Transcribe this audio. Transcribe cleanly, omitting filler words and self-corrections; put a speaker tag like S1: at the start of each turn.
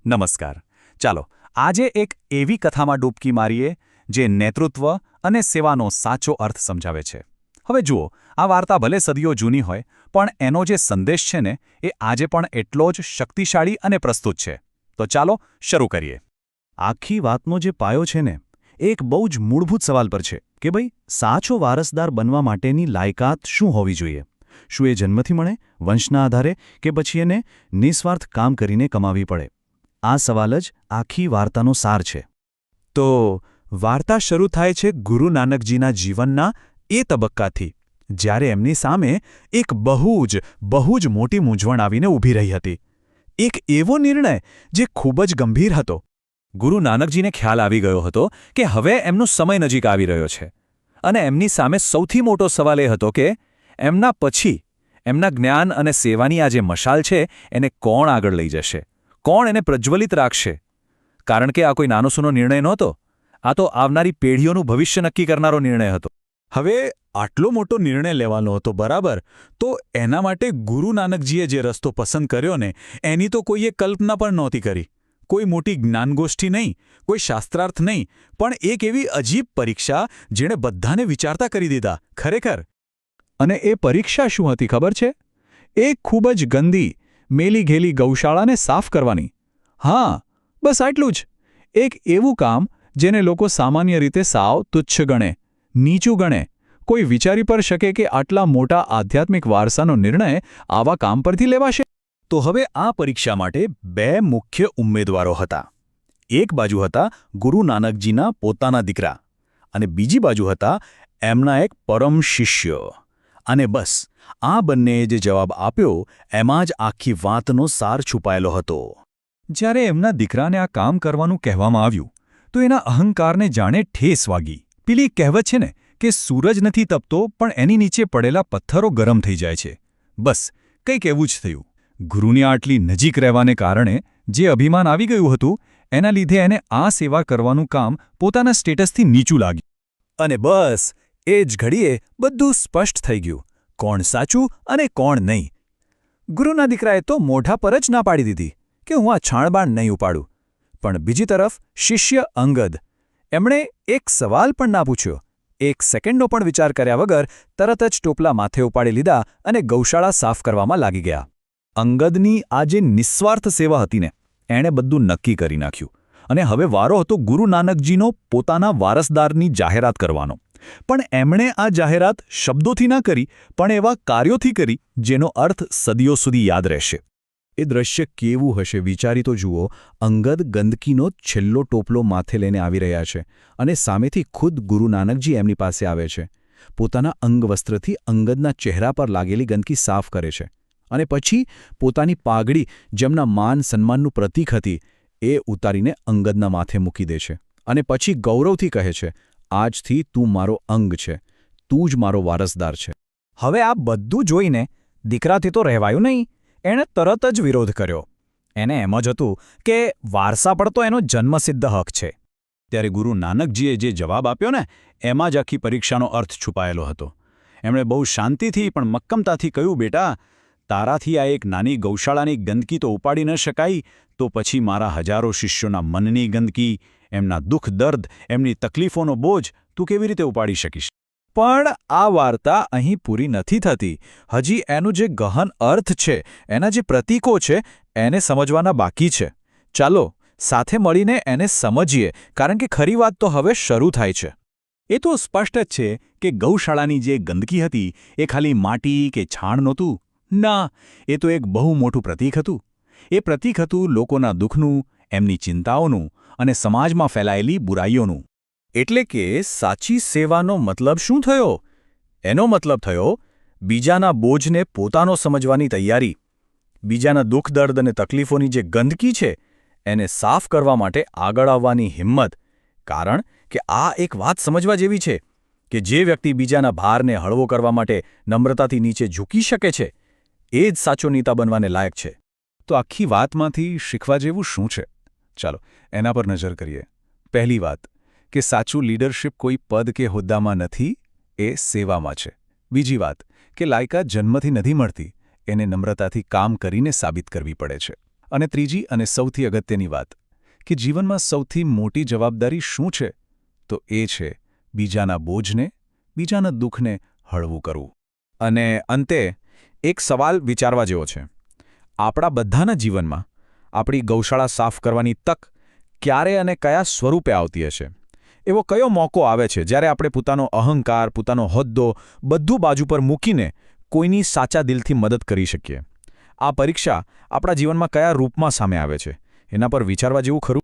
S1: નમસ્કાર. ચાલો આજે એક એવી કથામાં ડૂબકી મારીએ જે નેતૃત્વ અને સેવાનો સાચો અર્થ સમજાવે છે. હવે જુઓ, આ વાર્તા ભલે સદીઓ જૂની હોય, પણ એનો જે સંદેશ છે ને એ આજે પણ એટલો જ શક્તિશાળી અને પ્રસ્તુત છે. તો ચાલો શરૂ કરીએ.
S2: આખી વાતનો જે પાયો છે ને એ એક બહુ જ મૂળભૂત સવાલ પર છે કે ભાઈ સાચો વારસદાર બનવા માટેની લાયકાત શું હોવી જોઈએ. શું એ જન્મથી મળે, વંશના આધારે, કે પછી એને નિસ્વાર્થ કામ કરીને કમાવી પડે? આ સવાલ જ આખી વાર્તાનો સાર છે.
S1: તો વાર્તા શરૂ થાય છે ગુરુ નાનકજીના જીવનના એ તબક્કાથી, જ્યારે એમની સામે એક બહુ જ મોટી મૂંઝવણ આવીને ઊભી રહી હતી. એક એવો નિર્ણય જે ખૂબ જ ગંભીર હતો. ગુરુ નાનકજીને ખ્યાલ આવી ગયો હતો કે હવે એમનો સમય નજીક આવી રહ્યો છે, અને એમની સામે સૌથી મોટો સવાલ એ હતો કે એમના પછી એમના જ્ઞાન અને સેવાની આ જે મશાલ છે એને કોણ આગળ લઈ જશે, કોણ એને પ્રજ્વલિત રાખશે? કારણ કે આ કોઈ નાનો સૂનો નિર્ણય નહોતો. આ તો આવનારી પેઢીઓનું ભવિષ્ય નક્કી કરનારો નિર્ણય હતો. હવે આટલો મોટો નિર્ણય લેવાનો હતો, બરાબર, તો એના માટે ગુરુ નાનકજીએ જે રસ્તો પસંદ કર્યો ને એની તો કોઈએ કલ્પના પણ નહોતી કરી. કોઈ મોટી જ્ઞાનગોષ્ઠી નહીં, કોઈ શાસ્ત્રાર્થ નહીં, પણ એક એવી અજીબ પરીક્ષા જેણે બધાને વિચારતા કરી દીધા, ખરેખર. અને એ પરીક્ષા શું હતી ખબર છે? એ ખૂબ જ ગંદી, મેલીઘેલી ગૌશાળાને સાફ કરવાની. હા, બસ આટલું જ. એક એવું કામ જેને લોકો સામાન્ય રીતે સાવ તુચ્છ ગણે, નીચું ગણે. કોઈ વિચારી પર શકે કે આટલા મોટા આધ્યાત્મિક વારસાનો નિર્ણય આવા કામ પરથી લેવાશે? તો હવે આ પરીક્ષા માટે બે મુખ્ય ઉમેદવારો હતા. એક બાજુ હતા ગુરુ નાનકજીના પોતાના દીકરા, અને બીજી બાજુ હતા એમના એક પરમ શિષ્ય. અને બસ આ બંનેએ જે જવાબ આપ્યો એમાં જ આખી વાતનો સાર છુપાયેલો હતો. જ્યારે એમના દીકરાને આ કામ કરવાનું કહેવામાં આવ્યું તો એના અહંકારને જાણે ઠેસ વાગી. પેલી કહેવત છે ને કે સૂરજ નથી તપતો પણ એની નીચે પડેલા પથ્થરો ગરમ થઈ જાય છે. બસ કંઈક એવું જ થયું. ગુરુની આટલી નજીક રહેવાને કારણે જે અભિમાન આવી ગયું હતું એના લીધે એને આ સેવા કરવાનું કામ પોતાના સ્ટેટસથી નીચું લાગ્યું. અને બસ એ જ ઘડીએ બધું સ્પષ્ટ થઈ ગયું, કોણ સાચું અને કોણ નહીં. ગુરુના દીકરાએ તો મોઢા પર જ ના પાડી દીધી કે હું આ છાણબાણ નહીં ઉપાડું. પણ બીજી તરફ શિષ્ય અંગદ, એમણે એક સવાલ પણ ના પૂછ્યો. એક સેકન્ડનો પણ વિચાર કર્યા વગર તરત જ ટોપલા માથે ઉપાડી લીધા અને ગૌશાળા સાફ કરવામાં લાગી ગયા. અંગદની આ જે નિસ્વાર્થ સેવા હતી ને એણે બધું નક્કી કરી નાખ્યું. અને હવે વારો હતો ગુરુ નાનકજીનો પોતાના વારસદારની જાહેરાત કરવાનો. પણ એમણે આ જાહેરાત શબ્દોથી ના કરી, પણ એવા કાર્યોથી કરી જેનો અર્થ સદીઓ સુધી યાદ રહેશે. એ દ્રશ્ય કેવું હશે વિચારી તો જુઓ. અંગદ ગંદકીનો છેલ્લો ટોપલો માથે લઈને આવી રહ્યા છે અને સામેથી ખુદ ગુરુ નાનકજી એમની પાસે આવે છે. પોતાના અંગવસ્ત્રથી અંગદના ચહેરા પર લાગેલી ગંદકી સાફ કરે છે અને પછી પોતાની પાઘડી, જેમના માન સન્માનનું પ્રતીક હતી, એ ઉતારીને અંગદના માથે મૂકી દે છે. અને પછી ગૌરવથી કહે છે, આજથી તું મારો અંગ છે, તું જ મારો વારસદાર છે. હવે આ બધું જોઈને દીકરાથી તો રહેવાયું નહીં. એણે તરત જ વિરોધ કર્યો. એને એમ જ હતું કે વારસા પર તો એનો જન્મસિદ્ધ હક છે. ત્યારે ગુરુ નાનકજીએ જે જવાબ આપ્યો ને એમાં જ આખી પરીક્ષાનો અર્થ છુપાયેલો હતો. એમણે બહુ શાંતિથી પણ મક્કમતાથી કહ્યું, બેટા, તારાથી આ એક નાની ગૌશાળાની ગંદકી તો ઉપાડી ન શકાય, તો પછી મારા હજારો શિષ્યોના મનની ગંદકી, એમના દુઃખ દર્દ, એમની તકલીફોનો બોજ તું કેવી રીતે ઉપાડી શકીશ? પણ આ વાર્તા અહીં પૂરી નથી થતી. હજી એનું જે ગહન અર્થ છે, એના જે પ્રતીકો છે, એને સમજવાના બાકી છે. ચાલો સાથે મળીને એને સમજીએ, કારણ કે ખરી વાત તો હવે શરૂ થાય છે. એ તો સ્પષ્ટ જ છે કે ગૌશાળાની જે ગંદકી હતી એ ખાલી માટી કે છાણ નહોતું. ના, એ તો એક બહુ મોટું પ્રતીક હતું. એ પ્રતીક હતું લોકોના દુઃખનું, એમની ચિંતાઓનું અને સમાજમાં ફેલાયેલી બુરાઈઓનું. એટલે કે સાચી સેવાનો મતલબ શું થયો? એનો મતલબ થયો બીજાના બોજને પોતાનો સમજવાની તૈયારી, બીજાના દુઃખ દર્દ અને તકલીફોની જે ગંદકી છે એને સાફ કરવા માટે આગળ આવવાની હિંમત. કારણ કે આ એક વાત સમજવા જેવી છે કે જે વ્યક્તિ બીજાના ભારને હળવો કરવા માટે નમ્રતાથી નીચે ઝૂકી શકે છે એ જ સાચો નેતા બનવાને લાયક છે. તો આખી વાતમાંથી શીખવા જેવું શું છે? ચાલો એના પર નજર કરીએ. પહેલી વાત કે સાચું લીડરશિપ કોઈ પદ કે હોદ્દામાં નથી, એ સેવામાં છે. બીજી વાત કે લાયકાત જન્મથી નથી મળતી, એને નમ્રતાથી કામ કરીને સાબિત કરવી પડે છે.
S2: અને ત્રીજી અને સૌથી અગત્યની વાત કે જીવનમાં સૌથી મોટી જવાબદારી શું છે તો એ છે બીજાના બોજને, બીજાના દુઃખને હળવું કરવું.
S1: અને અંતે એક સવાલ વિચારવા જેવો છે. આપણા બધાના જીવનમાં આપણી ગૌશાળા સાફ કરવાની તક ક્યારે અને કયા સ્વરૂપે આવતી હશે? એવો કયો મોકો આવે છે જ્યારે આપણે પોતાનો અહંકાર, પોતાનો હોદ્દો બધું બાજુ પર મૂકીને કોઈની સાચા દિલથી મદદ કરી શકીએ? આ પરીક્ષા આપણા જીવનમાં કયા રૂપમાં સામે આવે છે એના પર વિચારવા જેવું ખરું.